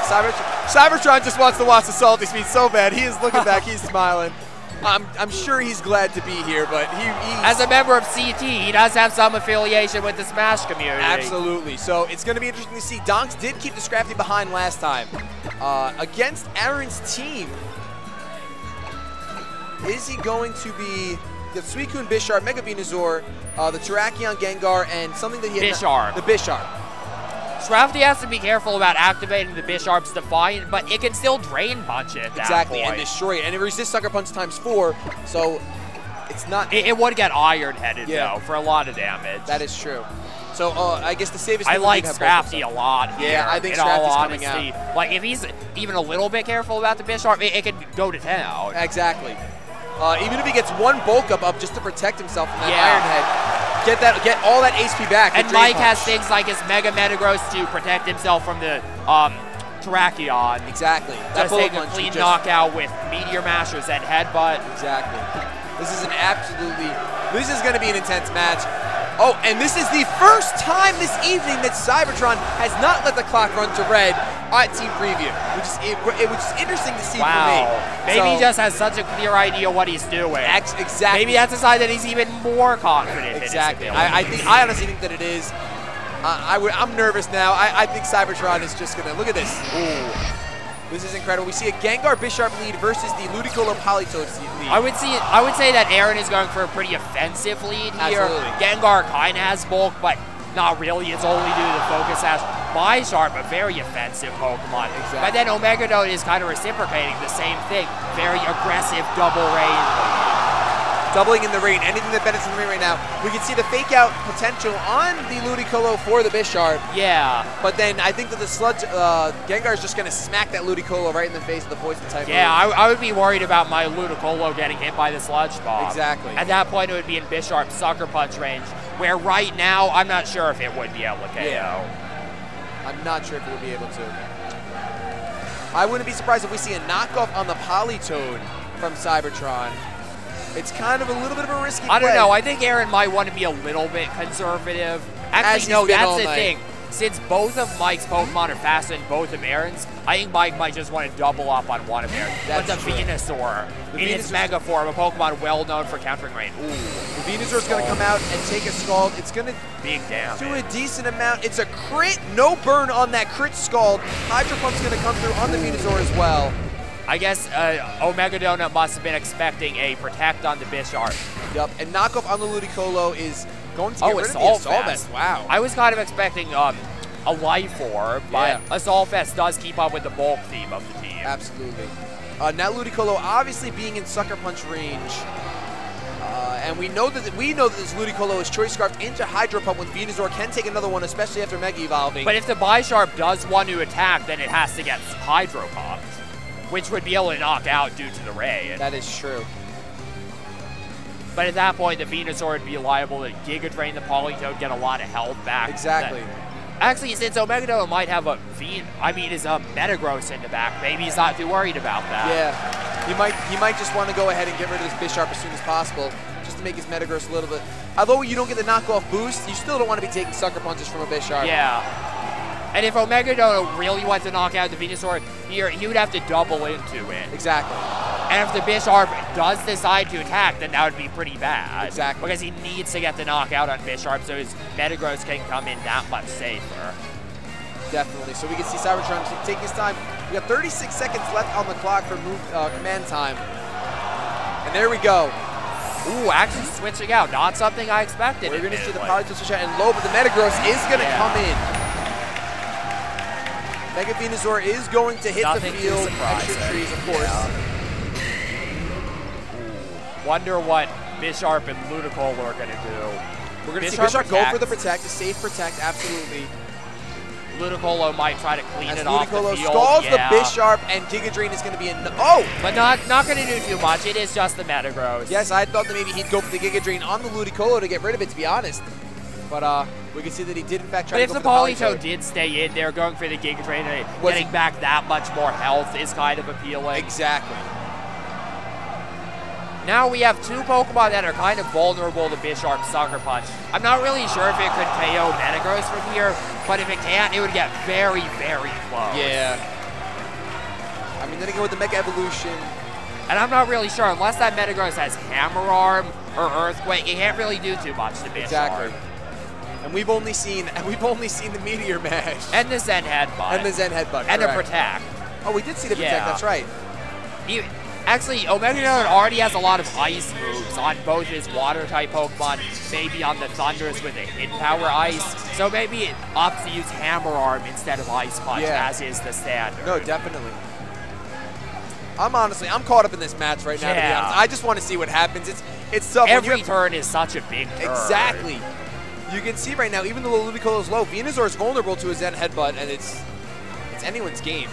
Cybertron just wants to watch the Salty Speed so bad. He is looking back. He's smiling. I'm sure he's glad to be here, but he's... As a member of CT, he does have some affiliation with the Smash community. Absolutely. So it's going to be interesting to see. Donks did keep the Scrafty behind last time. Against Aaron's team, is he going to be the Suicune Bisharp, Mega Venusaur, the Terrakion Gengar, and something that he had... Bisharp. The Bisharp. Scrafty has to be careful about activating the Bisharp's Defiant, but it can still Drain Punch it at that point. And destroy it. And it resists Sucker Punch ×4, so it's not... It would get Iron-headed, though, for a lot of damage. That is true. So I guess the safest... I like Scrafty a lot here. Yeah, I think Scrafty's coming out. Like, if he's even a little bit careful about the Bisharp, it could go to town. Exactly. Even if he gets one bulk up just to protect himself from that Iron Head, get all that HP back. And Mike has things like his Mega Metagross to protect himself from the Terrakion. Exactly. Just take a clean knockout with Meteor Mashers and Headbutt. Exactly. This is this is going to be an intense match. Oh, and this is the first time this evening that Cybertron has not let the clock run to red at Team Preview, which is it was just interesting to see for me. Maybe he just has such a clear idea what he's doing. Exactly. Maybe that's a sign that he's even more confident. Exactly. I honestly think that it is. I'm nervous now. I think Cybertron is just gonna look at this. Ooh. This is incredible. We see a Gengar Bisharp lead versus the Ludicolo Politoed lead. I would say that Aaron is going for a pretty offensive lead here. Absolutely. Gengar kind of has bulk, but not really. It's only due to the Focus Sash. Bisharp, a very offensive Pokemon. Exactly. But then Omegadon is kind of reciprocating the same thing. Very aggressive double range. Doubling in the rain, anything that benefits in the rain right now. We can see the fake out potential on the Ludicolo for the Bisharp. Yeah. But then I think that the Sludge, Gengar is just going to smack that Ludicolo right in the face of the Poison type. Yeah, I would be worried about my Ludicolo getting hit by the Sludge Bomb. Exactly. At that point, it would be in Bisharp's Sucker Punch range, where right now, I'm not sure if it would be able to KO. Yeah. I'm not sure if it would be able to. I wouldn't be surprised if we see a knockoff on the Politoed from Cybertron. It's kind of a little bit of a risky play. I don't know. I think Aaron might want to be a little bit conservative. Actually, no, that's the thing. Since both of Mike's Pokemon are faster than both of Aaron's, I think Mike might just want to double up on one of Aaron's. But the Venusaur, in its Mega form, a Pokemon well known for countering rain. Ooh. The Venusaur is going to come out and take a Scald. It's going to do a decent amount. It's a crit, no burn on that crit Scald. Hydro Pump's going to come through on the Venusaur as well. I guess Omegadona must have been expecting a Protect on the Bisharp. Yup, and knockoff on the Ludicolo is going to get rid of the Assault Vest. Wow. I was kind of expecting a Life Orb, but Assault Vest does keep up with the bulk theme of the team. Absolutely. Now Ludicolo obviously being in Sucker Punch range. And we know that this Ludicolo is Choice Scarfed into Hydro Pump when Venusaur can take another one, especially after Mega Evolving. But if the Bisharp does want to attack, then it has to get Hydro Pumped, which would be able to knock out due to the rain. That is true. But at that point, the Venusaur would be liable to Giga Drain the Politoed, get a lot of health back. Exactly. Actually, since Omegadon might have his Metagross in the back, maybe he's not too worried about that. Yeah, he might just want to go ahead and get rid of this Bisharp as soon as possible, just to make his Metagross a little bit. Although you don't get the knockoff boost, you still don't want to be taking Sucker Punches from a Bisharp. Yeah. And if Omegadon really wants to knock out the Venusaur here, he would have to double into it. Exactly. And if the Bisharp does decide to attack, then that would be pretty bad. Exactly. Because he needs to get the knockout on Bisharp so his Metagross can come in that much safer. Definitely. So we can see Cybertron take his time. We got 36 seconds left on the clock for command time. And there we go. Ooh, actually switching out. Not something I expected. We're going to see the Politoed switch out and low, but the Metagross is going to come in. Mega Venusaur is going to hit the field. Extra trees, of course. Yeah. Wonder what Bisharp and Ludicolo are going to do. We're going to see Bisharp go for the Protect, the safe Protect, absolutely. Ludicolo might try to clean it off the field. Scalds the Bisharp, and Giga Drain is going to be in. Oh! But not going to do too much. It is just the Metagross. Yes, I thought that maybe he'd go for the Giga Drain on the Ludicolo to get rid of it, to be honest. But we can see that he did, in fact, try to go for the Politoed. But if the Politoed did stay in there, going for the Giga Drain and getting back that much more health is kind of appealing. Exactly. Now we have two Pokemon that are kind of vulnerable to Bisharp's Sucker Punch. I'm not really sure if it could KO Metagross from here, but if it can't, it would get very, very close. Yeah. I mean, then again with the Mega Evolution. And I'm not really sure, unless that Metagross has Hammer Arm or Earthquake, it can't really do too much to Bisharp. Exactly. And we've only seen the Meteor Mash. And the Zen Headbutt. And the Zen Headbutt. And correct. the Protect. Oh, we did see the Protect, that's right. Actually, Omegadon already has a lot of ice moves on both his water-type Pokemon, maybe on the Thundurus with a Hidden Power Ice. So maybe it opts to use Hammer Arm instead of Ice Punch, as is the standard. No, definitely. I'm caught up in this match right now, to be honest. I just want to see what happens. It's tough. Every turn is such a big turn. Exactly. You can see right now, even though the Ludicolo is low, Venusaur is vulnerable to a Zen Headbutt, and it's anyone's game.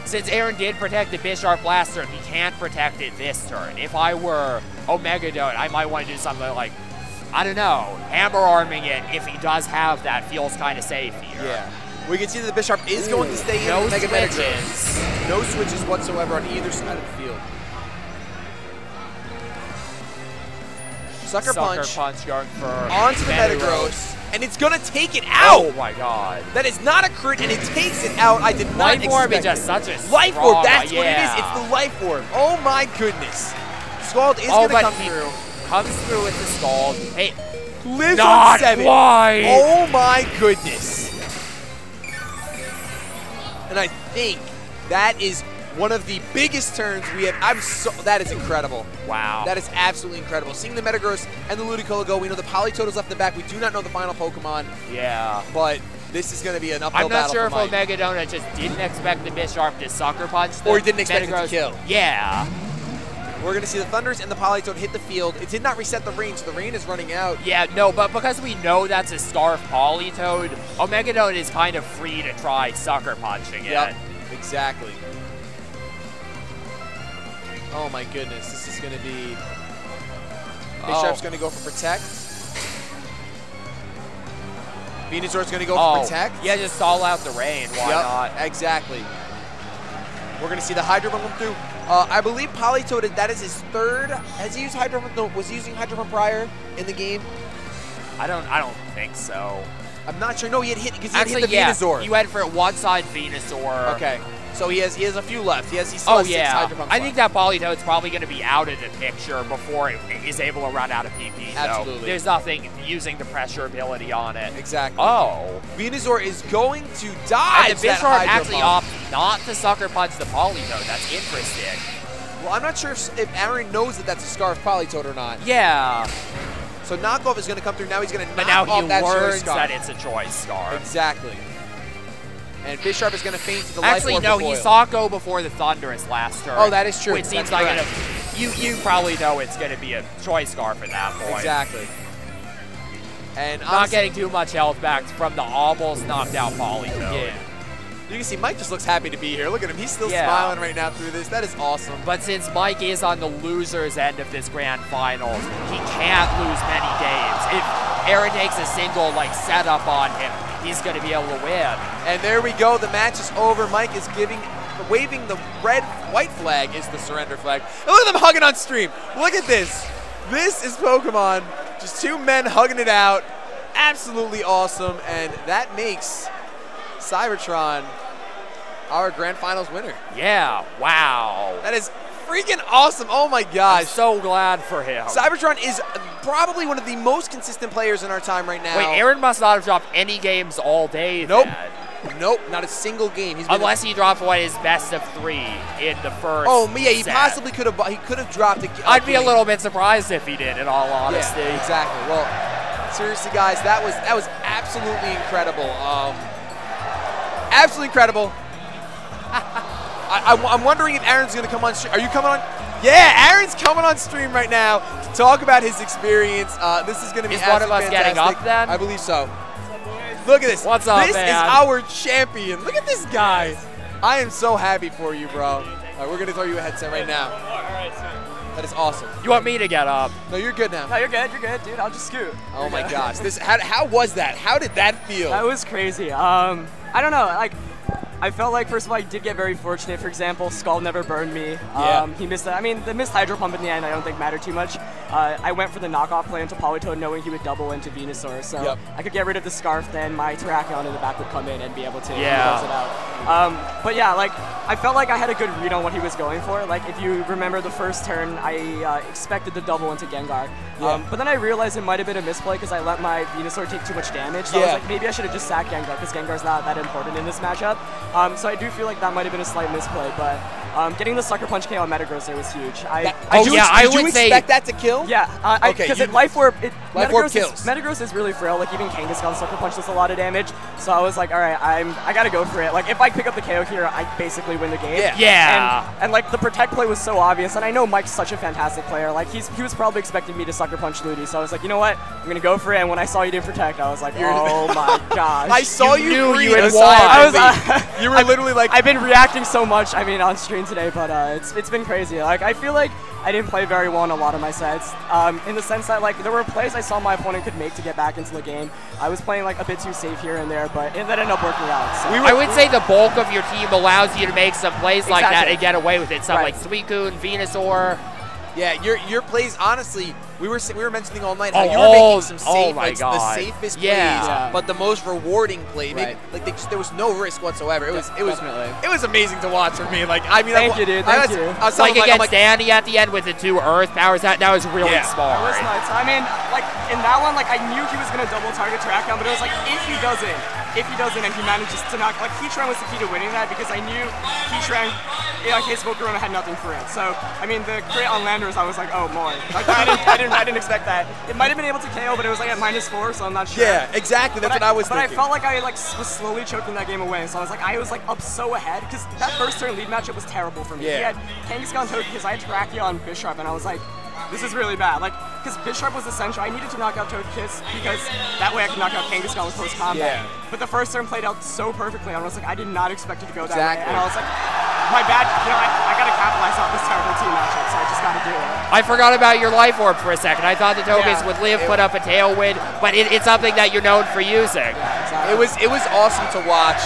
Since Aaron did protect the Bisharp last turn, he can't protect it this turn. If I were Omegadon, I might want to do something like, I don't know, Hammer Arming it if he does have that feels kind of safe here. Yeah. We can see that the Bisharp is going to stay in Mega Metagross. No switches whatsoever on either side of the field. Sucker Punch going for onto the Metagross. And it's going to take it out. Oh, my God. That is not a crit, and it takes it out. I did not expect Life Orb is just such a Life Orb, that's what it is. It's the Life Orb. Oh, my goodness. Scald is going to come through. Comes through with the Scald. Hey, lives on 7. Why? Oh, my goodness. And I think that is one of the biggest turns we have. That is incredible. Wow. That is absolutely incredible. Seeing the Metagross and the Ludicolo go, we know the Politoed's left in the back. We do not know the final Pokemon. Yeah. But this is going to be an uphill battle. I'm not sure for if Omegadon just didn't expect the Bisharp to Sucker Punch. Or he didn't expect it to kill. Yeah. We're going to see the Thundurus and the Politoed hit the field. It did not reset the rain, so the rain is running out. Yeah, no, but because we know that's a Scarf Politoed, Omegadon is kind of free to try Sucker Punching it. Yep, exactly. Oh my goodness, this is going to be... Bisharp's going to go for Protect. Venusaur's going to go for Protect. Yeah, just stall out the rain. Why not? Exactly. We're going to see the Hydro Pump come through. I believe Politoed, that is his third. Has he used Hydro Pump? No, was he using Hydro Pump prior in the game? I don't think so. I'm not sure. No, he had hit because he had hit the Venusaur. He went for it one-side Venusaur. Okay. So he has a few left. He still has 6 Hydro Pumps I think that Politoed's probably going to be out of the picture before it is able to run out of PP. Absolutely. So there's nothing using the pressure ability on it. Exactly. Oh. Venusaur is going to dodge and the Bisharp actually opts not to Sucker Punch the Politoed. That's interesting. Well, I'm not sure if Aaron knows that that's a Scarf Politoed or not. Yeah. So knockoff is going to come through. Now he's going to knock off that choice Scarf. But now he learns that it's a choice Scarf. Exactly. And Bisharp is going to feint to the Life Orb. Actually, no, he saw it go before the Thundurus last turn. Oh, that is true. Which seems like you probably know it's going to be a choice Scarf at that point. Exactly. And not getting too much health back from the almost knocked out Politoed. Yeah. You can see Mike just looks happy to be here. Look at him. He's still smiling right now through this. That is awesome. But since Mike is on the loser's end of this grand finals, he can't lose many games. If Aaron takes a single setup on him, he's going to be able to win. And there we go. The match is over. Mike is waving the white flag is the surrender flag. And look at them hugging on stream. Look at this. This is Pokemon. Just 2 men hugging it out. Absolutely awesome. And that makes Cybertron our grand finals winner. Yeah, wow. That is freaking awesome. Oh my gosh. I'm so glad for him. Cybertron is probably one of the most consistent players in our time right now. Wait, Aaron must not have dropped any games all day Nope. then. Nope, not a single game. Unless he dropped his best of 3 in the first yeah, he set. possibly could have dropped it. I'd be a little bit surprised if he did, in all honesty. Yeah, exactly. Well, seriously, guys, that was absolutely incredible. Absolutely incredible. I'm wondering if Aaron's going to come on stream. Are you coming on? Yeah, Aaron's coming on stream right now to talk about his experience. This is going to be one of us fantastic. getting up then? I believe so. Look at this. What's up, This man? is our champion. Look at this guy. I am so happy for you, bro. All right, we're going to throw you a headset right now. All right, That is awesome. You want me to get up? No, you're good now. No, you're good, dude. I'll just scoot. Oh my gosh. How was that? How did that feel? That was crazy. I don't know. I I felt like, first of all, I did get very fortunate. For example, Skull never burned me. Yeah. He missed I mean, the missed Hydro Pump in the end I don't think mattered too much. I went for the knockoff play into Politoed knowing he would double into Venusaur, so I could get rid of the Scarf, then my Terrakion in the back would come in and be able to close it out. But yeah, like, I felt like I had a good read on what he was going for. Like, if you remember the first turn, I expected the double into Gengar. But then I realized it might have been a misplay because I let my Venusaur take too much damage. So I was like, maybe I should have just sacked Gengar because Gengar's not that important in this matchup. So I do feel like that might have been a slight misplay, but getting the Sucker Punch KO on Metagross there was huge. Did you expect that to kill? Yeah, because Life Orb kills. Metagross is really frail. Like, even Kangaskhan Sucker Punch does a lot of damage. So I was like, all right, I gotta go for it. Like, if I pick up the KO here, I basically win the game. And like, the Protect play was so obvious, and I know Mike's such a fantastic player. Like, he was probably expecting me to Sucker Punch Ludi, so I was like, you know what? I'm gonna go for it. And when I saw you didn't Protect, I was like, oh my gosh. I saw you breathe. You were literally like, I've been reacting so much, I mean, on stream today, but it's been crazy. Like, I feel like I didn't play very well in a lot of my sets, in the sense that, like, there were plays I saw my opponent could make to get back into the game. I was playing, like, a bit too safe here and there, but that ended up working out. So. I would say the bulk of your team allows you to make some plays like that and get away with it. Stuff like Suicune, Venusaur. Yeah, your plays, honestly, we were mentioning all night how you were making some safe, the safest plays, but the most rewarding play. Maybe, like, there was no risk whatsoever. It was amazing to watch for me. Like, I mean, thank you, dude. Thank you. I was like against Danny at the end with the 2 Earth powers. That was really smart. It was nuts. I mean, like, in that one, like, I knew he was gonna double target Terrakion, but it was like, if he doesn't and he manages to knock, like, Heatran was the key to winning that because I knew Heatran, like, his Volcarona had nothing for it. So, I mean, the crit on Landers, I was like, oh boy. Like, I didn't expect that. It might have been able to KO, but it was like at -4, so I'm not sure. Yeah, exactly. That's what I was thinking. But I felt like I was slowly choking that game away. So I was like up so ahead because that first turn lead matchup was terrible for me. He had Kangaskhan Togekiss, I had Terrakion Bisharp, and I was like, this is really bad. Like, because Bisharp was essential. I needed to knock out Togekiss because that way I could knock out Kangaskhan with close combat. But the first turn played out so perfectly. I was like, I did not expect it to go that way. And I was like, my bad, you know, I gotta capitalize off this terrible team matchup, so I just gotta do it. I forgot about your Life Orb for a second. I thought the Togekiss would live, put up a Tailwind, but it's something that you're known for using. Yeah, exactly. It was awesome to watch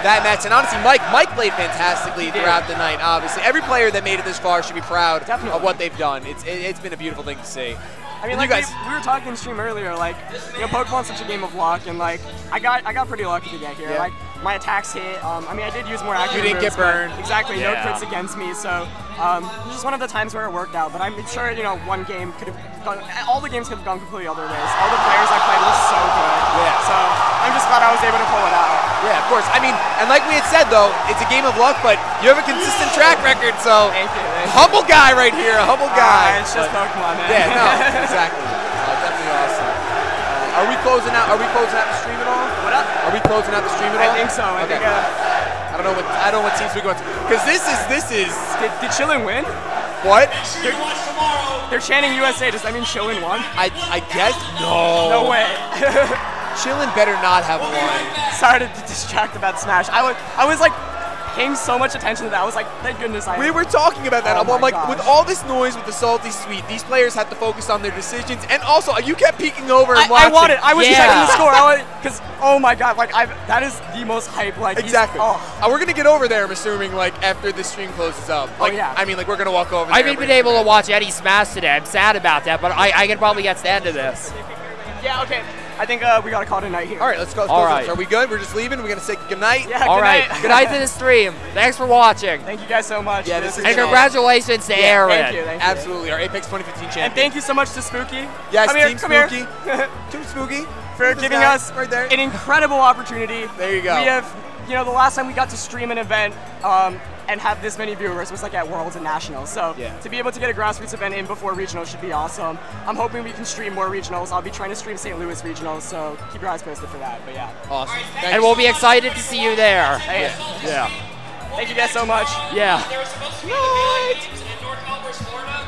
that match, and honestly, Mike played fantastically throughout the night. Obviously, every player that made it this far should be proud of what they've done. It's been a beautiful thing to see. I mean, like, we were talking in stream earlier, like, you know, Pokemon's such a game of luck, and, like, I got pretty lucky to get here. Like, my attacks hit. I mean, I did use more accurate You didn't get burned. Exactly, no crits against me, so it's just one of the times where it worked out. But I'm sure, you know, one game could have gone, all the games could have gone completely other ways. All the players I played were so good. So I'm just glad I was able to pull it out. Yeah, of course. I mean, and like we had said, though, it's a game of luck, but you have a consistent track record, so thank you. Humble guy right here, a humble guy. It's just Pokemon, man. Yeah, no, exactly. Definitely awesome. Are we closing out the stream at all? What up? Are we closing out the stream at all? I think so. I think. I don't know what teams we go to, because this is. Did Chillin win? What? They're chanting USA. Does that mean Chillin won? I guess no. No way. Chillin better not have won. Sorry to distract about Smash. I was like paying so much attention to that. I was like, thank goodness I. We were talking about that. Oh I'm like, gosh. with all this noise with the salty sweet, these players have to focus on their decisions, and also you kept peeking over and watching. I was checking the score. Because oh my god, like that is the most hype. Like exactly. We're gonna get over there. I'm assuming like after the stream closes up. Like, I mean, like we're gonna walk over. I haven't been able to watch any Smash today. I'm sad about that, but I can probably get to the end of this. Yeah. Okay. I think we gotta call it a night here. All right, let's go. Are we good? We're just leaving. We're gonna say good night. Yeah. All right. Night. Good night to the stream. Thanks for watching. Thank you guys so much. Yeah, this is and congratulations to Aaron. Thank you. Absolutely, our Apex 2015 champion. And thank you so much to Spooky. Yes, Team Spooky. Team Spooky for giving us right there an incredible opportunity. There you go. We have, you know, the last time we got to stream an event and have this many viewers was like at Worlds and Nationals. So to be able to get a grassroots event in before regionals should be awesome. I'm hoping we can stream more regionals. I'll be trying to stream St. Louis regionals, so keep your eyes posted for that. But yeah. Awesome. And we'll be excited to see you there. Yeah. Thank you guys so much. Yeah. There was supposed to be an indoor Calvers, Florida.